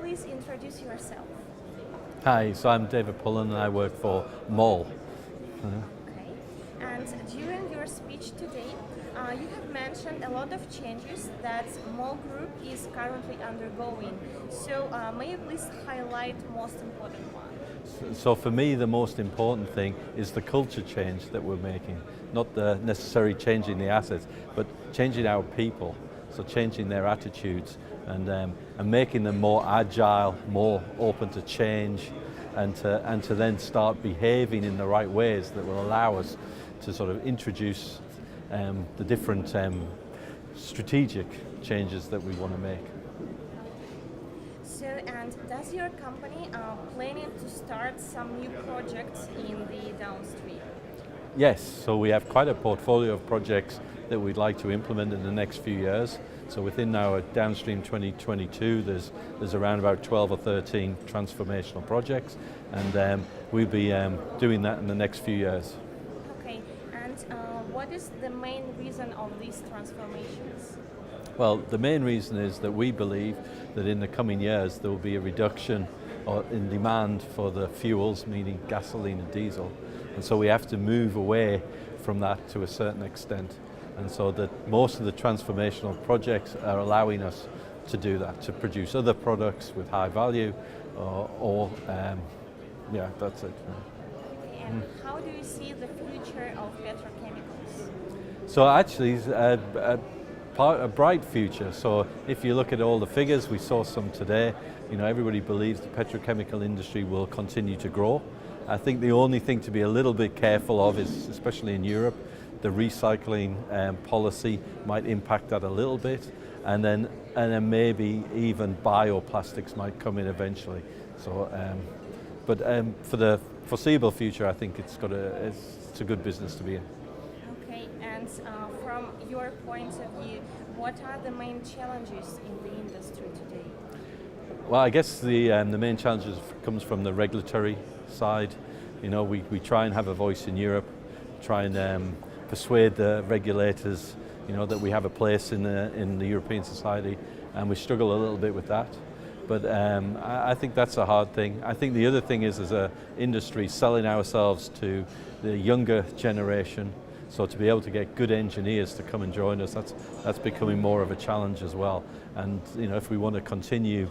please introduce yourself? Hi, so I'm David Pullen and I work for MOL. Okay. And during your speech today, you have mentioned a lot of changes that MOL Group is currently undergoing. So may you please highlight most important one? So for me, the most important thing is the culture change that we're making. Not the necessary changing the assets, but changing our people. So changing their attitudes and making them more agile, more open to change, and to then start behaving in the right ways that will allow us to sort of introduce the different strategic changes that we want to make. So, and does your company planning to start some new projects in the downstream? Yes, so we have quite a portfolio of projects that we'd like to implement in the next few years. So within our Downstream 2022, there's around about 12 or 13 transformational projects, and we'll be doing that in the next few years. Okay, and what is the main reason of these transformations? Well, the main reason is that we believe that in the coming years there will be a reduction in demand for the fuels, meaning gasoline and diesel, and so we have to move away from that to a certain extent. And so that most of the transformational projects are allowing us to do that, to produce other products with high value, yeah, that's it. Okay, and how do you see the future of petrochemicals? So actually, it's a bright future. So if you look at all the figures, we saw some today, everybody believes the petrochemical industry will continue to grow. I think the only thing to be a little bit careful of is, especially in Europe, the recycling policy might impact that a little bit, and then maybe even bioplastics might come in eventually. So, but for the foreseeable future, I think it's a good business to be in. Okay, and from your point of view, what are the main challenges in the industry today? Well, I guess the main challenges comes from the regulatory side. We try and have a voice in Europe, try and persuade the regulators, that we have a place in the European society, and we struggle a little bit with that. But I think that's a hard thing. I think the other thing is, as an industry, selling ourselves to the younger generation. So to be able to get good engineers to come and join us, that's becoming more of a challenge as well. And if we want to continue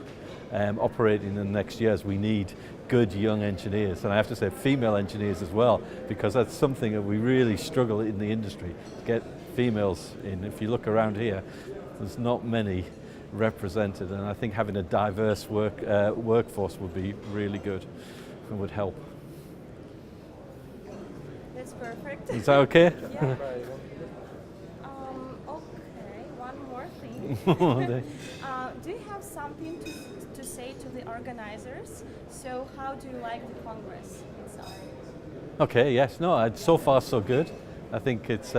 operating in the next years, we need good young engineers, and I have to say female engineers as well, because that's something that we really struggle in the industry, to get females in. If you look around here, there's not many represented, and I think having a diverse workforce would be really good and would help. That's perfect. Is that okay? Yeah. Okay, one more thing. Do you have something to say to the organizers? So how do you like the Congress itself? Okay, yes, no, so far so good. I think it's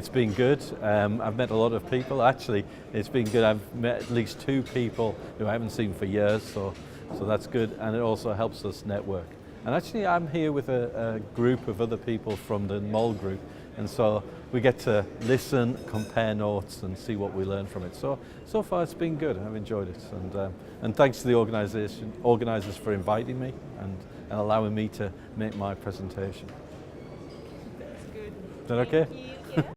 been good. I've met a lot of people. Actually, it's been good. I've met at least 2 people who I haven't seen for years, so that's good, and it also helps us network. And actually, I'm here with a group of other people from the MOL group, and so we get to listen, compare notes, and see what we learn from it. So far, it's been good. I've enjoyed it, and thanks to the organisers for inviting me and allowing me to make my presentation. That's good. Is that okay? Thank you. Yeah.